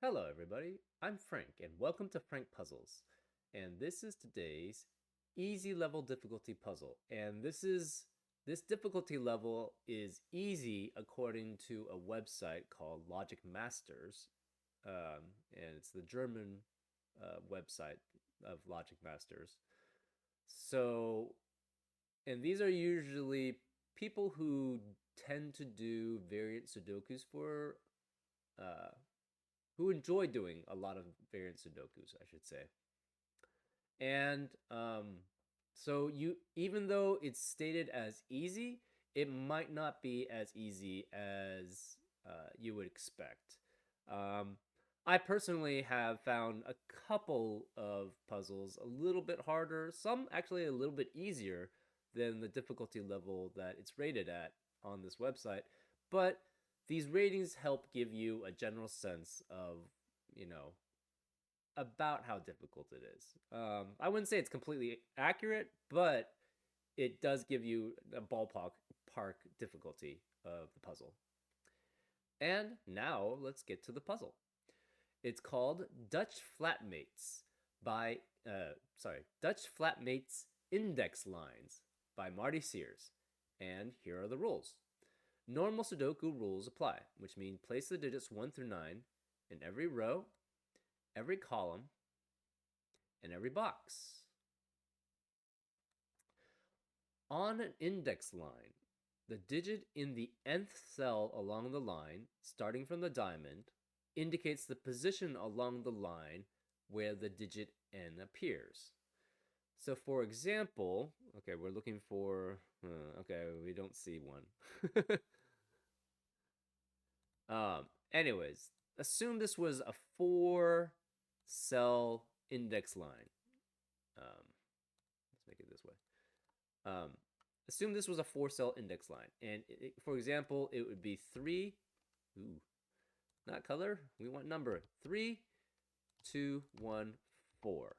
Hello, everybody. I'm Frank, and welcome to Frank Puzzles. And this is today's easy level difficulty puzzle. And this difficulty level is easy according to a website called Logic Masters, and it's the German website of Logic Masters. So, and these are usually people who tend to do variant Sudokus for uh, who enjoy doing a lot of variant Sudokus, I should say. And so you, even though it's stated as easy, it might not be as easy as you would expect. Um, I personally have found a couple of puzzles a little bit harder, some actually a little bit easier than the difficulty level that it's rated at on this website. But these ratings help give you a general sense of, you know, about how difficult it is. I wouldn't say it's completely accurate, but it does give you a ballpark park difficulty of the puzzle. And now let's get to the puzzle. It's called Dutch Flatmates by Dutch Flatmates Index Lines by Marty Sears. And here are the rules. Normal Sudoku rules apply, which mean place the digits 1 through 9 in every row, every column, and every box. On an index line, the digit in the nth cell along the line, starting from the diamond, indicates the position along the line where the digit n appears. So, for example, okay, we're looking for, okay, we don't see one. Anyways, assume this was a 4-cell index line. Let's make it this way. Um, assume this was a 4-cell index line. And for example, it would be 3, ooh, not color, we want number, 3, 2, 1, 4.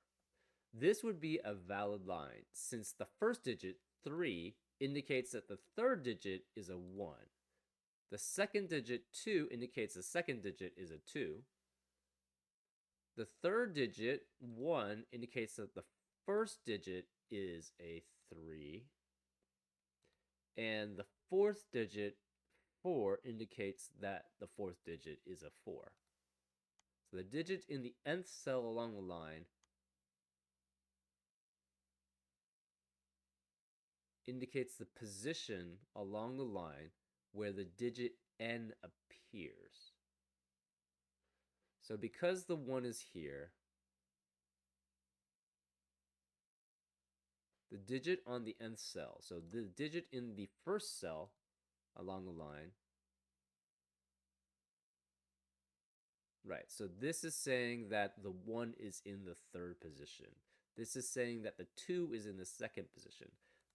This would be a valid line since the first digit, 3, indicates that the third digit is a 1. The second digit, 2, indicates the second digit is a 2. The third digit, 1, indicates that the first digit is a 3. And the fourth digit, 4, indicates that the fourth digit is a 4. So the digit in the nth cell along the line indicates the position along the line where the digit n appears. So because the 1 is here, the digit on the nth cell, so the digit in the first cell along the line, right, so this is saying that the 1 is in the third position. This is saying that the 2 is in the second position.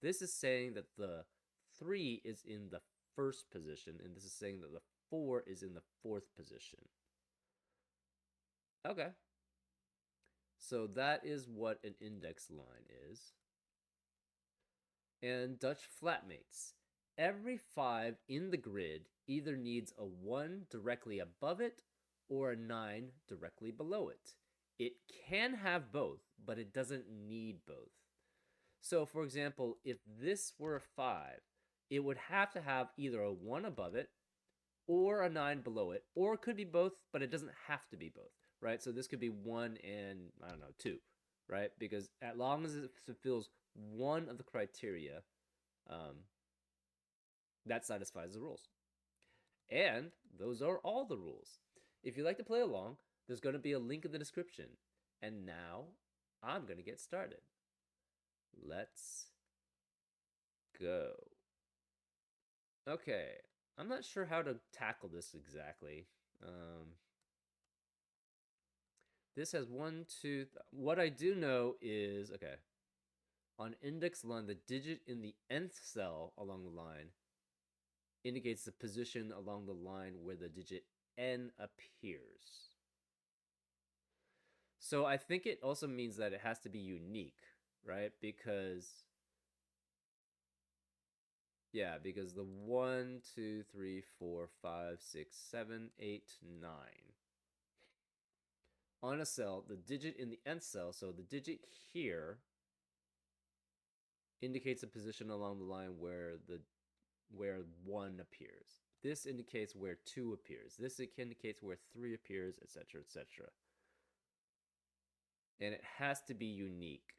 This is saying that the 3 is in the first position, and this is saying that the 4 is in the fourth position. Okay. So that is what an index line is. And Dutch flatmates. Every 5 in the grid either needs a 1 directly above it or a 9 directly below it. It can have both, but it doesn't need both. So, for example, if this were a 5, it would have to have either a 1 above it or a 9 below it, or it could be both, but it doesn't have to be both, right? So this could be 1 and, I don't know, 2, right? Because as long as it fulfills one of the criteria, um, that satisfies the rules. And those are all the rules. If you'd like to play along, there's going to be a link in the description. And now I'm going to get started. Let's go. Okay, I'm not sure how to tackle this exactly. This has 1, 2. What I do know is, okay, on index line, the digit in the nth cell along the line indicates the position along the line where the digit n appears. So I think it also means that it has to be unique, right? Because, yeah, because the 1, 2, 3, 4, 5, 6, 7, 8, 9. on a cell, the digit in the nth cell, so the digit here indicates a position along the line where 1 appears. This indicates where 2 appears. This indicates where 3 appears, etc., etc. And it has to be unique.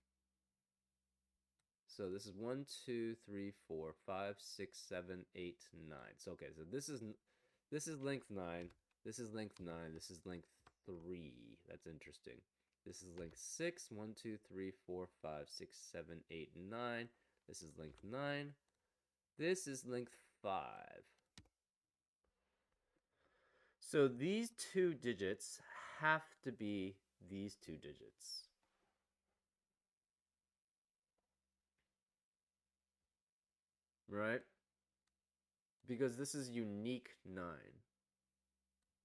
So this is 1, 2, 3, 4, 5, 6, 7, 8, 9. So okay, so this is length 9. This is length 9. This is length 3. That's interesting. This is length 6. 1, 2, 3, 4, 5, 6, 7, 8, 9. This is length 9. This is length 5. So these two digits have to be these two digits. Right? Because this is unique 9.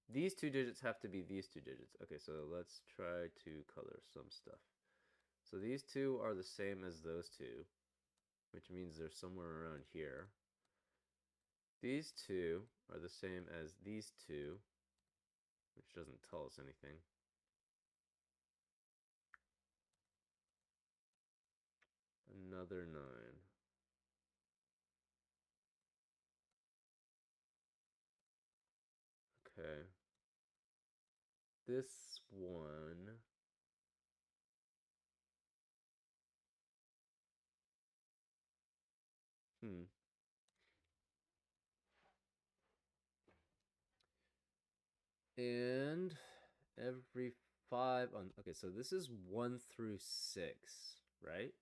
These two digits have to be these two digits. Okay, so let's try to color some stuff. So these two are the same as those two, which means they're somewhere around here. These two are the same as these two, which doesn't tell us anything. Another 9. Okay. This one. And every 5 on. Okay, so this is 1 through 6, right?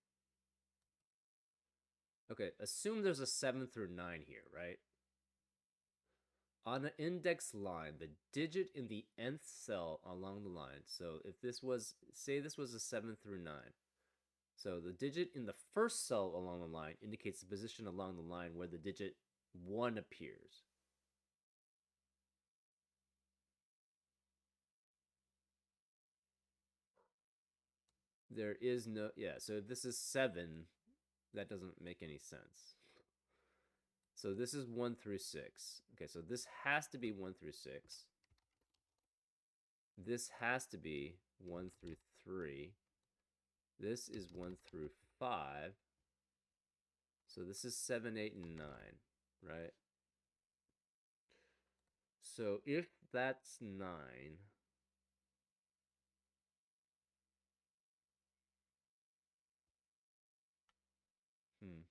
Okay, assume there's a 7 through 9 here, right? On an index line, the digit in the nth cell along the line, so if this was, say this was a 7 through 9, so the digit in the first cell along the line indicates the position along the line where the digit 1 appears. There is no, yeah, so if this is 7, that doesn't make any sense. So this is 1 through 6. Okay, so this has to be 1 through 6. This has to be 1 through 3. This is 1 through 5. So this is 7, 8, and 9, right? So if that's 9, hmm.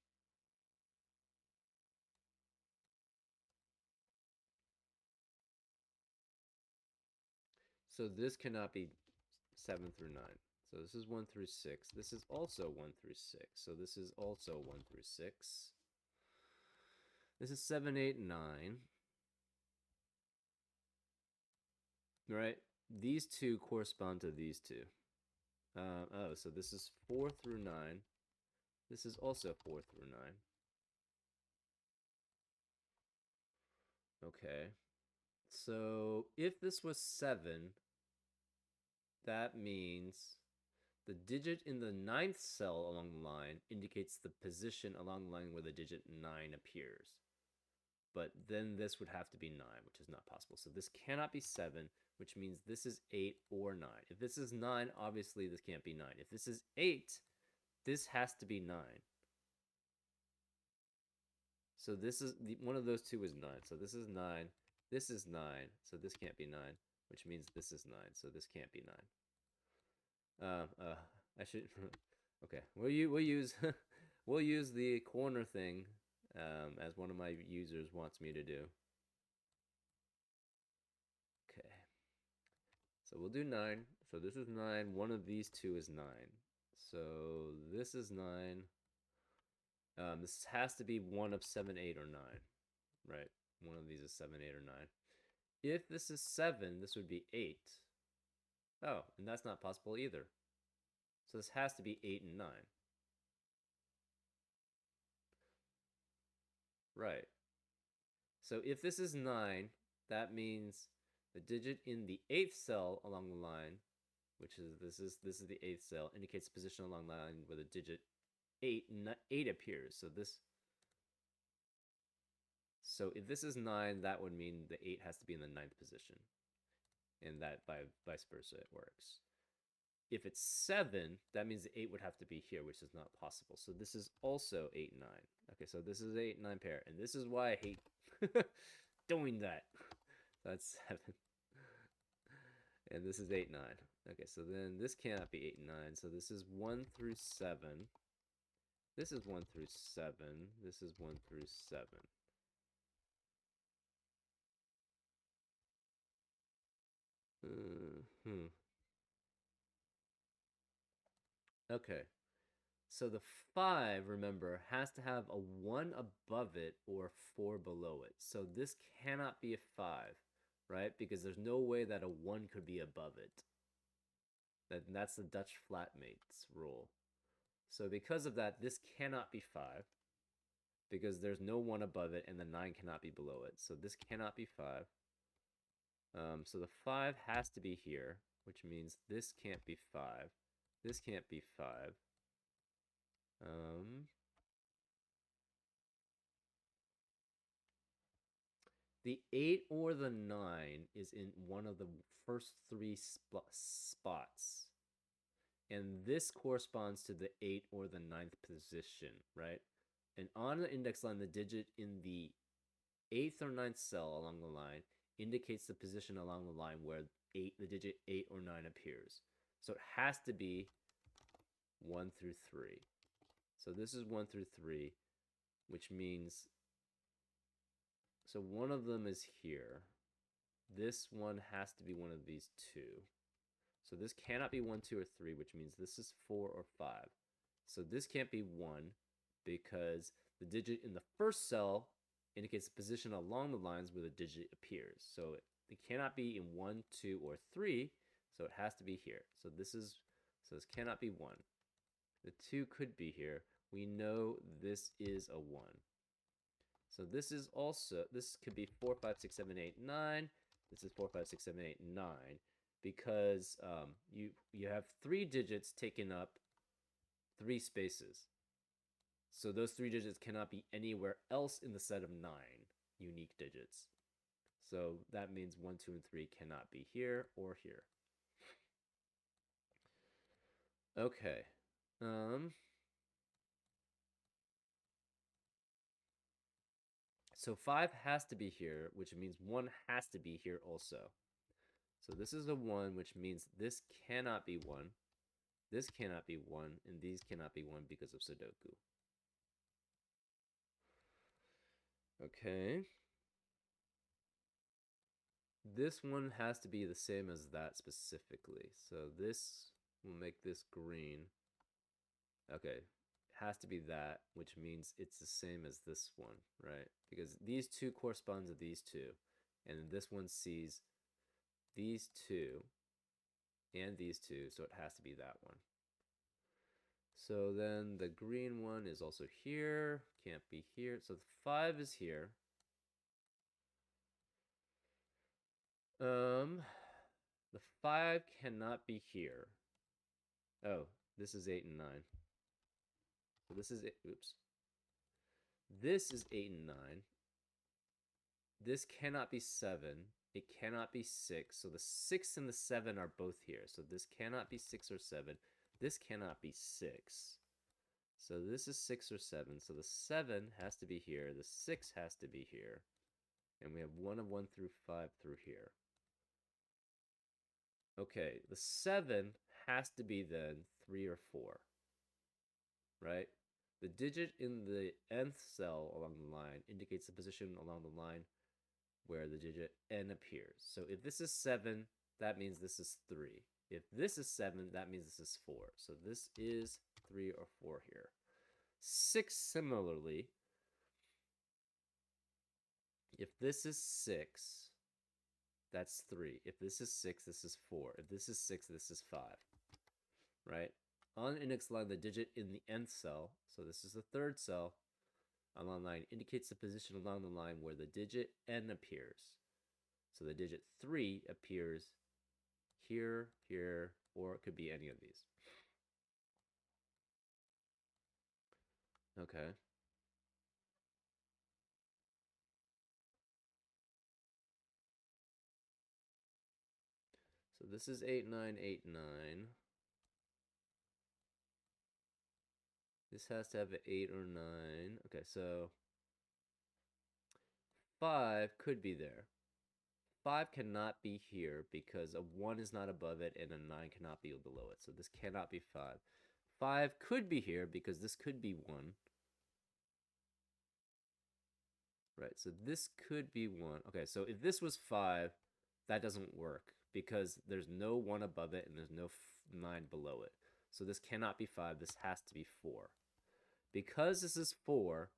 So this cannot be 7 through 9. So this is 1 through 6. This is also 1 through 6. So this is also 1 through 6. This is 7, 8, 9. Right? These two correspond to these two. Oh, so this is 4 through 9. This is also 4 through 9. Okay. So if this was 7, that means the digit in the 9th cell along the line indicates the position along the line where the digit 9 appears. But then this would have to be 9, which is not possible. So this cannot be 7, which means this is 8 or 9. If this is 9, obviously this can't be 9. If this is 8, this has to be 9. So this is one of those two is 9. So this is 9. This is 9. So this can't be 9, which means this is 9. So this can't be 9. I should. Okay, we'll use we'll use the corner thing as one of my users wants me to do. Okay, so we'll do 9. So this is 9. One of these two is 9. So this is 9. This has to be one of 7, 8, or 9, right? One of these is 7, 8, or 9. If this is 7, this would be 8. Oh, and that's not possible either. So this has to be 8 and 9. Right. So if this is 9, that means the digit in the 8th cell along the line, which is this is the 8th cell, indicates the position along the line where the digit 8 appears. So if this is 9, that would mean the 8 has to be in the 9th position. and that vice versa it works. If it's 7, that means the 8 would have to be here, which is not possible. So this is also 8, 9. Okay, so this is 8, 9 pair, and this is why I hate doing that. That's 7. And this is 8, 9. Okay, so then this cannot be 8 and 9. So this is 1 through 7. This is 1 through 7. This is 1 through 7. Okay. So the 5, remember, has to have a 1 above it or 4 below it. So this cannot be a 5, right? Because there's no way that a 1 could be above it. That's the Dutch flatmates rule. So because of that, this cannot be 5 because there's no 1 above it and the 9 cannot be below it. So this cannot be 5. So the 5 has to be here, which means this can't be 5. This can't be 5. The 8 or the 9 is in one of the first 3 spots. And this corresponds to the 8 or the ninth position, right? And on the index line, the digit in the 8th or ninth cell along the line indicates the position along the line where the digit 8 or 9 appears. So it has to be 1 through 3. So this is 1 through 3, which means, so one of them is here. This one has to be one of these two. So this cannot be 1, 2, or 3, which means this is 4 or 5. So this can't be 1 because the digit in the first cell indicates the position along the lines where the digit appears. So it cannot be in 1, 2, or 3, so it has to be here. So this cannot be 1. The 2 could be here. We know this is a 1. So this could be 4, 5, 6, 7, 8, 9. This is 4, 5, 6, 7, 8, 9 because you have 3 digits taking up 3 spaces. So those 3 digits cannot be anywhere else in the set of 9 unique digits. So that means 1, 2, and 3 cannot be here or here. Okay. So 5 has to be here, which means 1 has to be here also. So this is a 1, which means this cannot be 1. This cannot be 1, and these cannot be 1 because of Sudoku. Okay. This one has to be the same as that specifically. So this will make this green. Okay. Has to be that, which means it's the same as this one, right? Because these two correspond to these two. And this one sees these two and these two, so it has to be that one. So then the green one is also here, can't be here. So the 5 is here. The 5 cannot be here. Oh, this is 8 and 9. So this is it. Oops. This is 8 and 9. This cannot be 7. It cannot be 6. So the 6 and the 7 are both here. So this cannot be 6 or 7. This cannot be 6. So this is 6 or 7. So the 7 has to be here. The 6 has to be here. And we have 1 of 1 through 5 through here. Okay, the 7 has to be then 3 or 4. Right? The digit in the nth cell along the line indicates the position along the line where the digit n appears. So if this is 7, that means this is 3. If this is 7, that means this is 4. So this is 3 or 4 here. 6 similarly. If this is 6, that's 3. If this is 6, this is 4. If this is 6, this is 5. Right? On the index line, the digit in the nth cell, so this is the third cell along the line, indicates the position along the line where the digit n appears. So the digit 3 appears here, here, or it could be any of these. Okay. So this is 8989. This has to have an 8 or 9. Okay, so 5 could be there. 5 cannot be here because a 1 is not above it and a 9 cannot be below it. So this cannot be 5. 5 could be here because this could be 1. Right, so this could be 1. Okay, so if this was 5, that doesn't work because there's no 1 above it and there's no 9 below it. So this cannot be 5. This has to be 4. Because this is 4,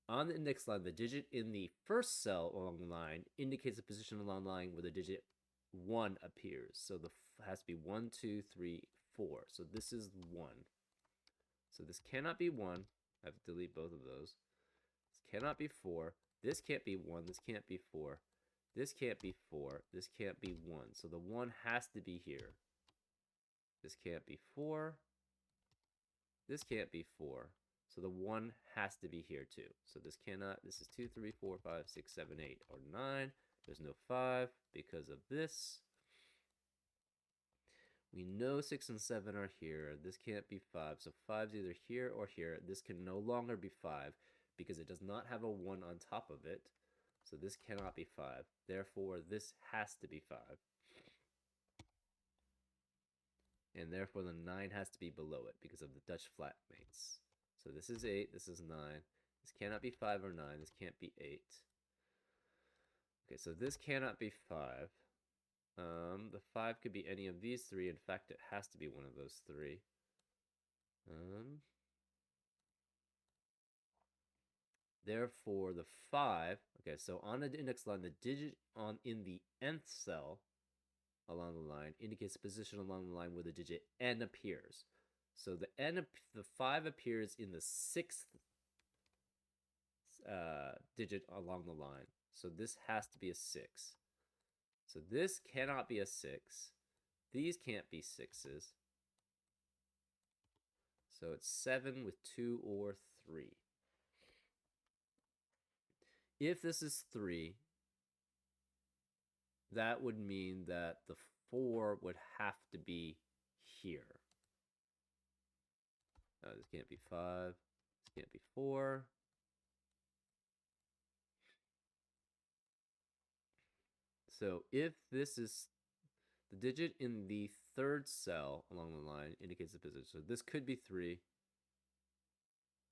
on the index line, the digit in the first cell along the line indicates the position along the line where the digit 1 appears. So the has to be 1, 2, 3, 4. So this is 1. So this cannot be 1. I have to delete both of those. This cannot be 4. This can't be 1. This can't be 4. This can't be 4. This can't be 1. So the 1 has to be here. This can't be 4. This can't be 4. So the 1 has to be here too. So this cannot, this is 2, 3, 4, 5, 6, 7, 8, or 9. There's no 5 because of this. We know 6 and 7 are here. This can't be 5. So 5 is either here or here. This can no longer be 5 because it does not have a 1 on top of it. So this cannot be 5. Therefore, this has to be 5. And therefore, the 9 has to be below it because of the Dutch flatmates. So this is 8, this is 9. This cannot be 5 or 9. This can't be 8. Okay, so this cannot be 5. The 5 could be any of these 3. In fact, it has to be one of those 3. Therefore, the 5, okay, so on the index line, the digit in the nth cell along the line indicates the position along the line where the digit n appears. So the 5 appears in the 6th digit along the line. So this has to be a 6. So this cannot be a 6. These can't be 6s. So it's 7 with 2 or 3. If this is 3, that would mean that the 4 would have to be here. This can't be 5. This can't be 4. So if this is the digit in the 3rd cell along the line indicates the position. So this could be 3.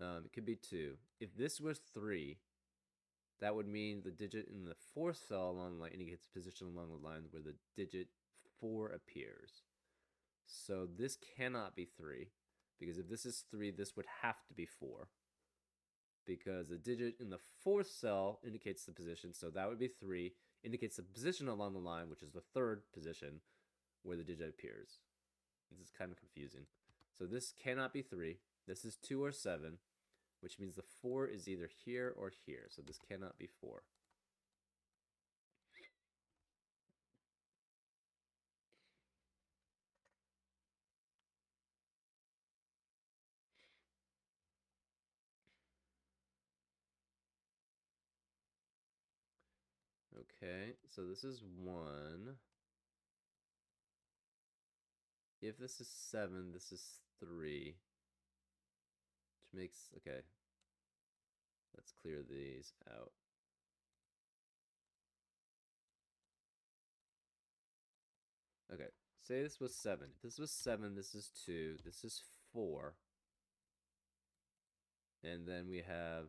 It could be 2. If this was 3, that would mean the digit in the 4th cell along the line indicates the position along the line where the digit 4 appears. So this cannot be 3, because if this is 3, this would have to be 4. Because the digit in the 4th cell indicates the position, so that would be 3, indicates the position along the line, which is the 3rd position where the digit appears. This is kind of confusing. So this cannot be 3. This is 2 or 7, which means the 4 is either here or here. So this cannot be 4. Okay, so this is 1. If this is 7, this is 3. Which makes, okay. Let's clear these out. Okay, say this was 7. If this was 7, this is 2. This is 4. And then we have,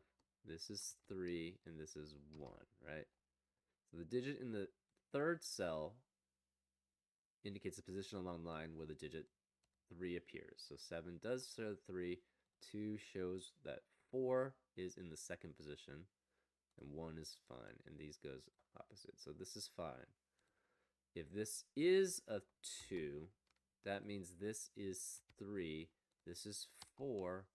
this is 3, and this is 1, right? So the digit in the 3rd cell indicates the position along the line where the digit 3 appears. So 7 does show 3, 2 shows that 4 is in the 2nd position, and 1 is fine, and these goes opposite. So this is fine. If this is a 2, that means this is 3, this is 4,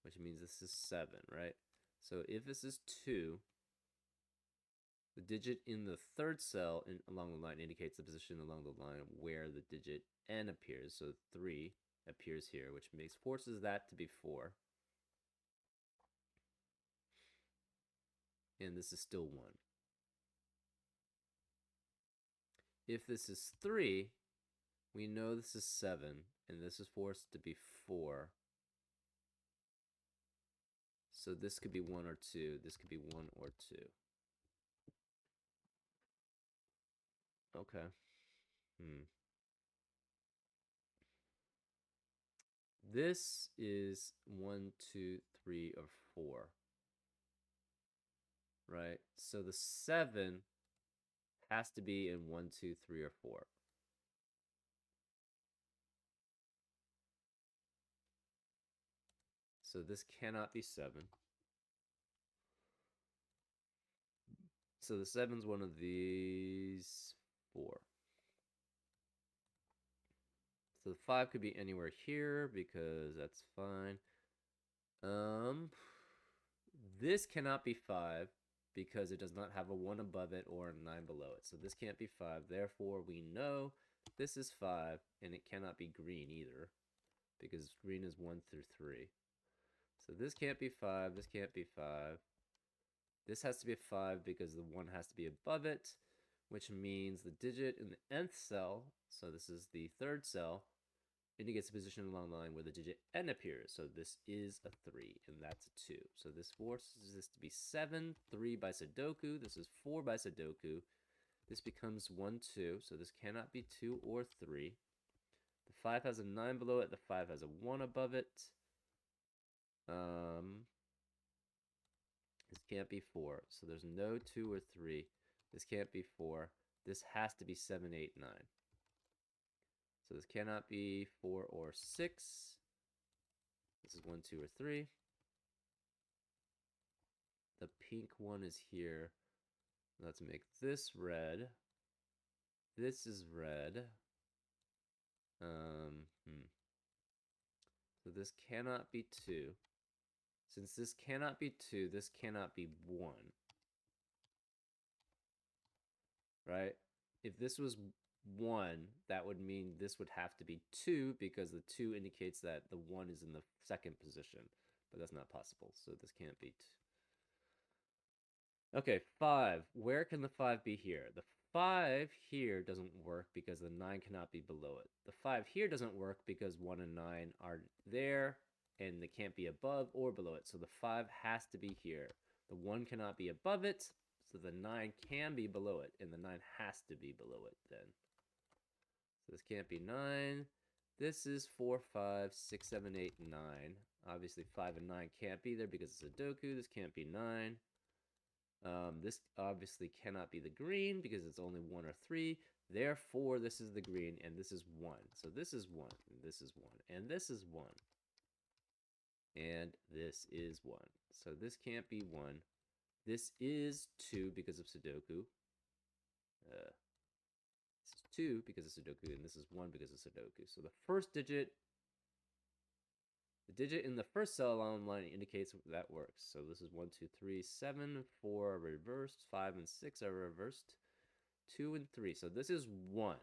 which means this is 7, right? So if this is 2, the digit in the 3rd cell along the line indicates the position along the line where the digit n appears. So 3 appears here, which forces that to be 4. And this is still 1. If this is 3, We know this is 7, and this is forced to be 4. So this could be 1 or 2. This could be 1 or 2. Okay. This is 1, 2, 3, or 4. Right? So the 7 has to be in 1, 2, 3, or 4. So this cannot be 7. So the 7's one of these 4. So the 5 could be anywhere here because that's fine. This cannot be 5 because it does not have a 1 above it or a 9 below it. So this can't be 5. Therefore, we know this is 5, and it cannot be green either because green is 1 through 3. So this can't be 5. This can't be 5. This has to be a 5 because the 1 has to be above it, which means the digit in the nth cell, so this is the third cell, indicates the position along the line where the digit n appears. So this is a 3, and that's a 2. So this forces this to be 7, 3 by Sudoku. This is 4 by Sudoku. This becomes 1, 2. So this cannot be 2 or 3. The 5 has a 9 below it. The 5 has a 1 above it. This can't be 4. So there's no 2 or 3. This can't be 4. This has to be 7, 8, 9. So this cannot be 4 or 6. This is 1, 2, or 3. The pink one is here. Let's make this red. This is red. So this cannot be 2. Since this cannot be 2, this cannot be 1. Right? If this was 1, that would mean this would have to be 2 because the 2 indicates that the 1 is in the second position. But that's not possible, so this can't be 2. Okay, 5. Where can the 5 be here? The 5 here doesn't work because the 9 cannot be below it. The 5 here doesn't work because 1 and 9 are there, and they can't be above or below it. So the 5 has to be here. The 1 cannot be above it, so the 9 can be below it, and the 9 has to be below it then. So this can't be 9. This is 4, 5, 6, 7, 8, 9. Obviously 5 and 9 can't be there because it's a Sudoku. This can't be 9. This obviously cannot be the green because it's only 1 or 3. Therefore, this is the green, and this is 1. So this is 1, and this is 1, and this is 1. And this is 1. So this can't be 1. This is 2 because of Sudoku. This is 2 because of Sudoku, and this is 1 because of Sudoku. So the first digit, the digit in the first cell along the line indicates that works. So this is 1, 2, 3, 7, 4 are reversed, 5 and 6 are reversed, 2 and 3. So this is 1.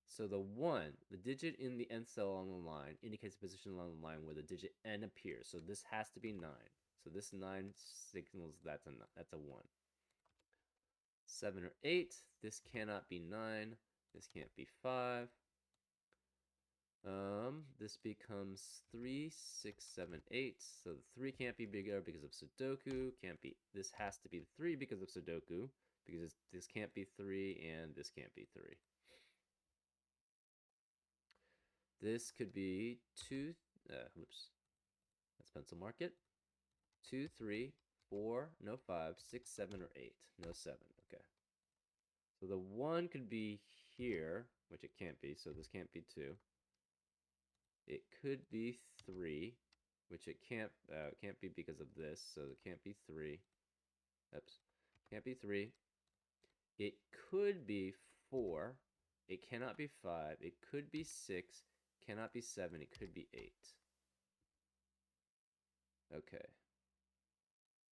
So the 1, the digit in the nth cell along the line, indicates the position along the line where the digit n appears. So this has to be 9. So this 9 signals that's a 1. 7 or 8, this cannot be 9. This can't be 5. This becomes 3, 6, 7, 8. So the 3 can't be bigger because of Sudoku. Can't be. This has to be the 3 because of Sudoku. Because this can't be 3 and this can't be 3. This could be 2. Whoops. Let's pencil mark it. 2, 3, 4, no 5, 6, 7, or 8. No 7. Okay. So the 1 could be here, which it can't be. So this can't be 2. It could be 3, which it can't be because of this, so it can't be 3. Oops. Can't be 3. It could be 4. It cannot be 5. It could be 6. Cannot be 7. It could be 8. Okay.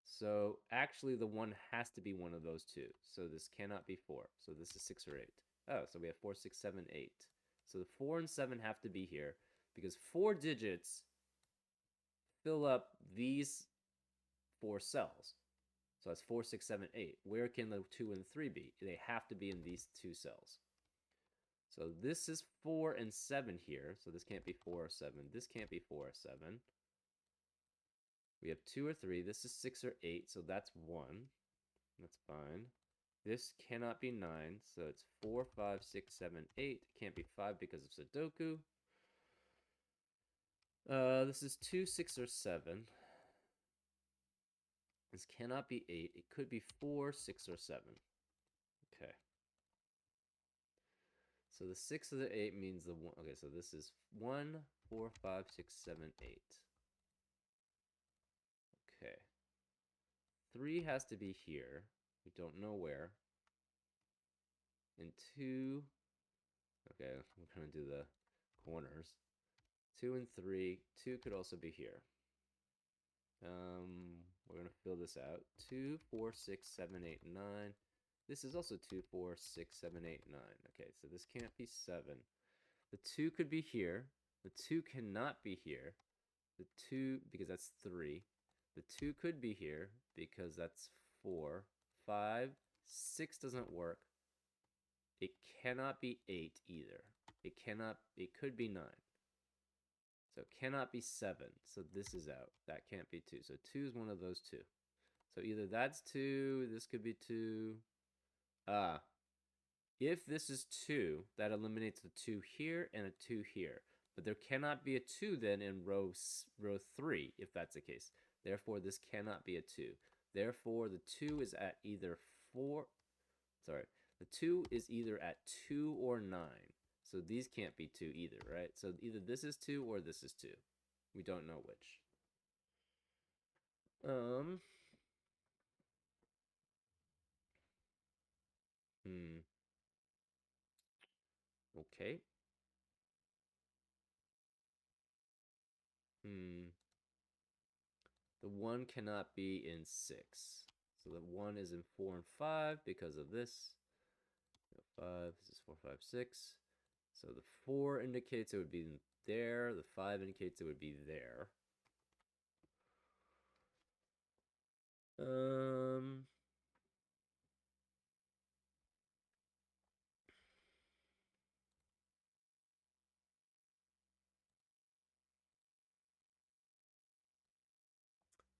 So actually the 1 has to be one of those two. So this cannot be 4. So this is 6 or 8. Oh, so we have 4, 6, 7, 8. So the 4 and 7 have to be here because 4 digits fill up these 4 cells. So that's 4, 6, 7, 8. Where can the 2 and 3 be? They have to be in these 2 cells. So this is 4 and 7 here. So this can't be 4 or 7. This can't be 4 or 7. We have 2 or 3. This is 6 or 8. So that's 1. That's fine. This cannot be 9. So it's 4, 5, 6, 7, 8. It can't be 5 because of Sudoku. This is 2, 6, or 7. This cannot be 8. It could be 4, 6, or 7. Okay. So the 6 or the 8 means the 1. Okay, so this is 1, 4, 5, 6, 7, 8. Okay. 3 has to be here. We don't know where. And 2. Okay, we're going to do the corners. 2 and 3. 2 could also be here. We're going to fill this out. 2, 4, 6, 7, 8, 9. This is also 2, 4, 6, 7, 8, 9. Okay, so this can't be 7. The 2 could be here. The 2 cannot be here. The 2, because that's 3. The 2 could be here because that's 4. 5, 6 doesn't work. It cannot be 8 either. It could be 9. So it cannot be 7. So this is out. That can't be 2. So 2 is one of those two. So either that's 2, this could be 2. If this is 2, that eliminates the 2 here and a 2 here. But there cannot be a 2 then in row 3 if that's the case. Therefore, this cannot be a 2. Therefore, the 2 is at either 4. Sorry. The 2 is either at 2 or 9. So these can't be 2 either, right? So either this is 2 or this is 2. We don't know which. Okay. The 1 cannot be in 6. So the 1 is in 4 and 5 because of this. 5, this is 4, 5, 6. So the 4 indicates it would be there. The 5 indicates it would be there.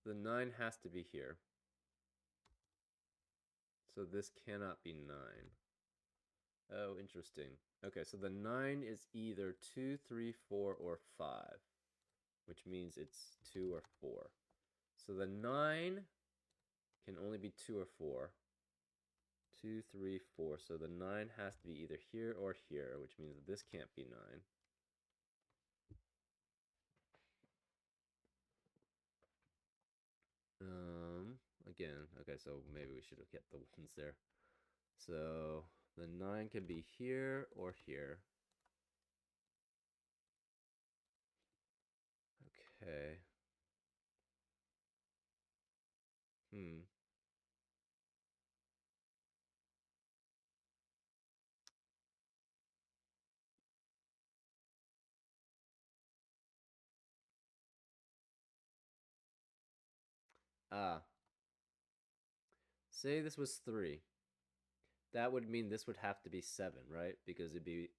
The 9 has to be here. So this cannot be 9. Oh, interesting. Okay, so the 9 is either 2, 3, 4, or 5, which means it's 2 or 4. So the 9 can only be 2 or 4. 2, 3, 4. So the 9 has to be either here or here, which means that this can't be 9. Again, okay, so maybe we should have kept the 1s there. So the 9 can be here or here. Okay. Say this was 3. That would mean this would have to be 7, right? Because it'd be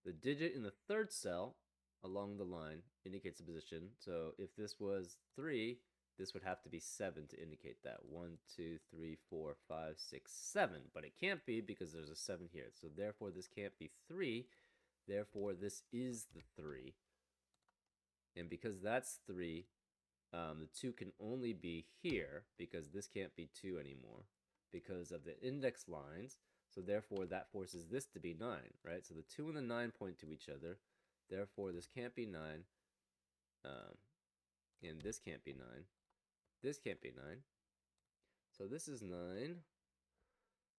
the digit in the third cell along the line indicates the position. So if this was 3, this would have to be 7 to indicate that. 1, 2, 3, 4, 5, 6, 7. But it can't be because there's a 7 here. So therefore, this can't be 3. Therefore, this is the 3. And because that's 3, the 2 can only be here because this can't be 2 anymore because of the index lines. So therefore, that forces this to be 9, right? So the 2 and the 9 point to each other. Therefore, this can't be 9. And this can't be 9. This can't be 9. So this is 9.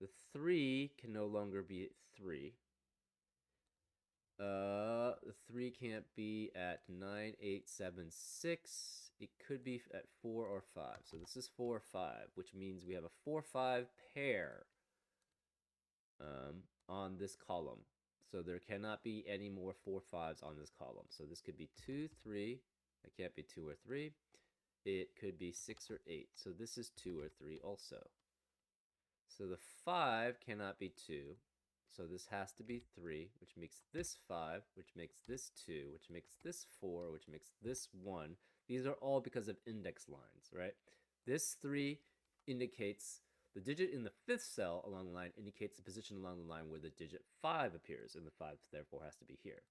The 3 can no longer be 3. The 3 can't be at 9, 8, 7, 6. It could be at 4 or 5. So this is 4 or 5, which means we have a 4, 5 pair on this column. So there cannot be any more 4, 5s on this column. So this could be 2, 3. It can't be 2 or 3. It could be 6 or 8. So this is 2 or 3 also. So the 5 cannot be 2. So this has to be 3, which makes this 5, which makes this 2, which makes this 4, which makes this 1. These are all because of index lines, right? This 3 indicates the digit in the 5th cell along the line indicates the position along the line where the digit 5 appears, and the 5 therefore has to be here.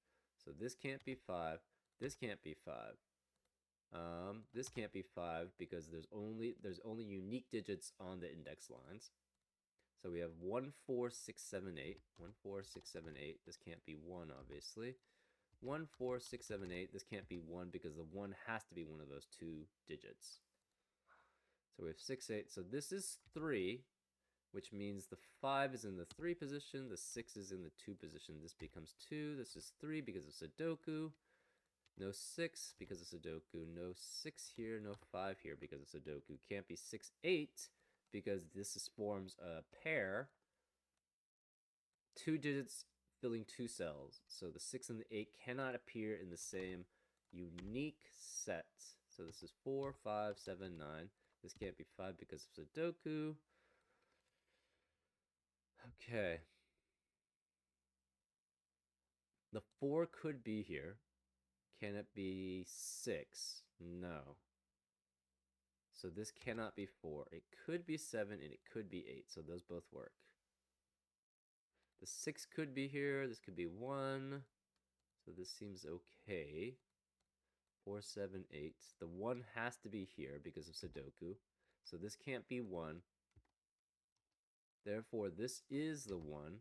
So this can't be 5, this can't be 5. This can't be 5 because there's only unique digits on the index lines. So we have 1, 4, 6, 7, 8. 1, 4, 6, 7, 8. This can't be 1, obviously. 1, 4, 6, 7, 8. This can't be 1 because the 1 has to be one of those two digits. So we have 6, 8. So this is 3, which means the 5 is in the 3 position. The 6 is in the 2 position. This becomes 2. This is 3 because of Sudoku. No 6 because of Sudoku. No 6 here. No 5 here because of Sudoku. Can't be 6, 8 because this forms a pair. 2 digits filling 2 cells. So the 6 and the 8 cannot appear in the same unique set. So this is 4, 5, 7, 9. This can't be 5 because of Sudoku. Okay. The 4 could be here. Can it be 6? No. So this cannot be 4. It could be 7 and it could be 8. So those both work. The 6 could be here. This could be 1. So this seems okay. 4, 7, 8. The 1 has to be here because of Sudoku. So this can't be 1. Therefore, this is the 1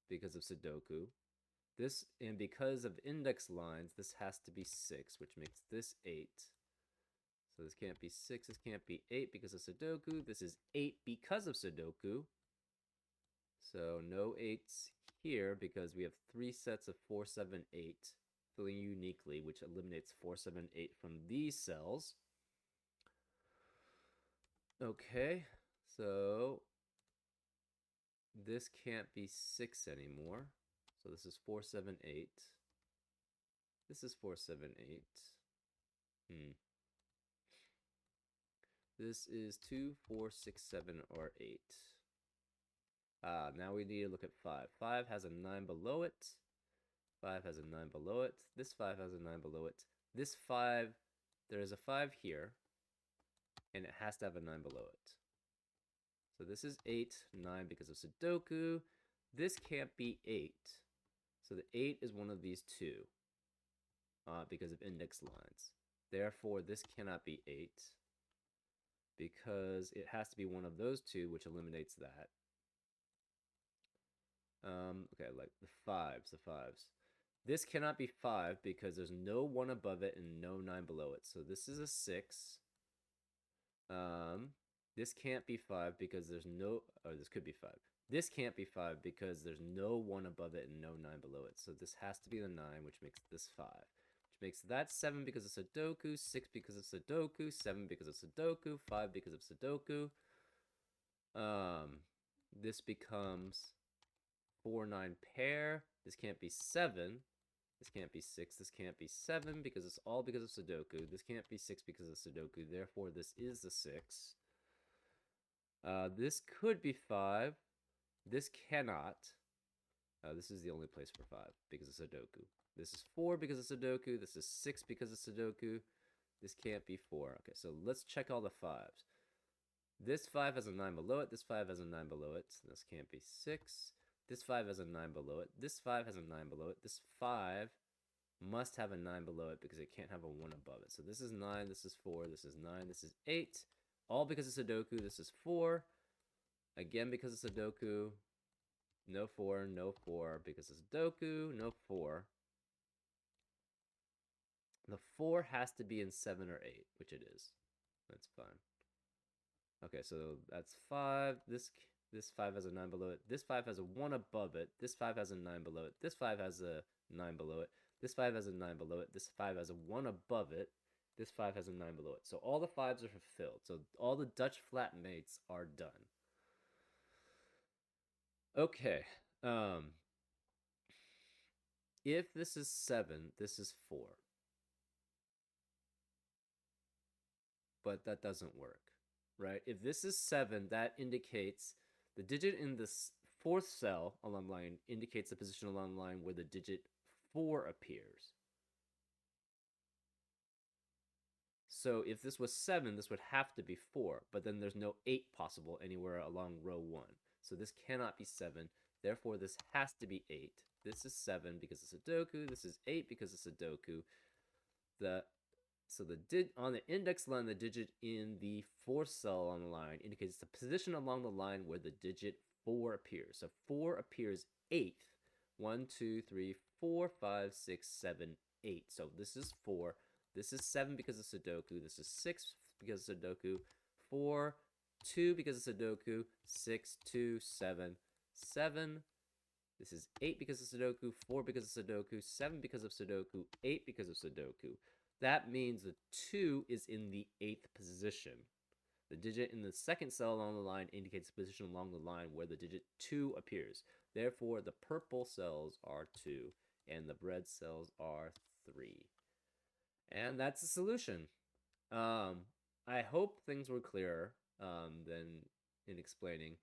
because of Sudoku. This, and because of index lines, this has to be 6, which makes this 8. So this can't be 6, this can't be 8 because of Sudoku. This is 8 because of Sudoku. So no 8s here because we have 3 sets of 4, 7, 8 filling uniquely, which eliminates 4, 7, 8 from these cells. Okay, so this can't be 6 anymore. So this is 4, 7, 8. This is 4, 7, 8. This is 2, 4, 6, 7, or 8. Now we need to look at 5. 5 has a 9 below it. 5 has a 9 below it. This 5 has a 9 below it. This 5, there is a 5 here, and it has to have a 9 below it. So this is 8, 9 because of Sudoku. This can't be 8. So the 8 is one of these two because of index lines. Therefore, this cannot be 8 because it has to be one of those two, which eliminates that. Okay, like the 5s. This cannot be 5 because there's no 1 above it and no 9 below it. So this is a 6. This can't be 5 because there's no, or this could be 5. This can't be 5 because there's no 1 above it and no 9 below it. So this has to be the 9, which makes this 5. Which makes that 7 because of Sudoku, 6 because of Sudoku, 7 because of Sudoku, 5 because of Sudoku. This becomes 4, 9 pair. This can't be 7. This can't be 6. This can't be 7 because it's all because of Sudoku. This can't be 6 because of Sudoku. Therefore, this is the 6. This could be 5. This cannot. This is the only place for 5 because of Sudoku. This is 4 because of Sudoku. This is 6 because of Sudoku. This can't be 4. Okay, so let's check all the 5s. This 5 has a 9 below it. This 5 has a 9 below it. This can't be 6. This 5 has a 9 below it. This 5 has a 9 below it. This 5 must have a 9 below it because it can't have a 1 above it. So this is 9, this is 4, this is 9, this is 8. All because of Sudoku. This is 4. Again because of Sudoku. No 4, no 4 because of Sudoku. No 4. The 4 has to be in 7 or 8, which it is. That's fine. Okay, so that's 5. This 5 has a 9 below it. This 5 has a 1 above it. This 5 has a 9 below it. This 5 has a 9 below it. This 5 has a 9 below it. This 5 has a 1 above it. This 5 has a 9 below it. So all the 5s are fulfilled. So all the Dutch flatmates are done. Okay. If this is 7, this is 4. But that doesn't work, right? If this is 7, that indicates the digit in this fourth cell along the line indicates the position along the line where the digit 4 appears. So if this was 7, this would have to be 4, but then there's no 8 possible anywhere along row 1. So this cannot be 7. Therefore, this has to be 8. This is 7 because of Sudoku. This is 8 because of Sudoku. On the index line, the digit in the fourth cell on the line indicates the position along the line where the digit 4 appears. So 4 appears 8th. 1, 2, 3, 4, 5, 6, 7, 8. So this is 4. This is 7 because of Sudoku. This is 6 because of Sudoku. 4, 2 because of Sudoku. 6, 2, 7, 7. This is 8 because of Sudoku. 4 because of Sudoku. 7 because of Sudoku. 8 because of Sudoku. That means the 2 is in the 8th position. The digit in the second cell along the line indicates the position along the line where the digit 2 appears. Therefore, the purple cells are 2 and the red cells are 3. And that's the solution. I hope things were clearer than in explaining.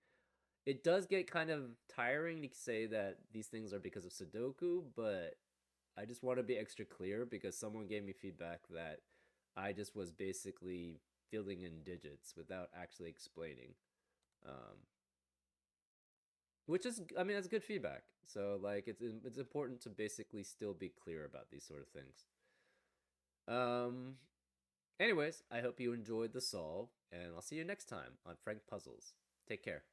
It does get kind of tiring to say that these things are because of Sudoku, but I just want to be extra clear because someone gave me feedback that I just was basically filling in digits without actually explaining. Which is, I mean, that's good feedback. So like, it's important to basically still be clear about these sort of things. Anyways, I hope you enjoyed the solve, and I'll see you next time on Frank Puzzles. Take care.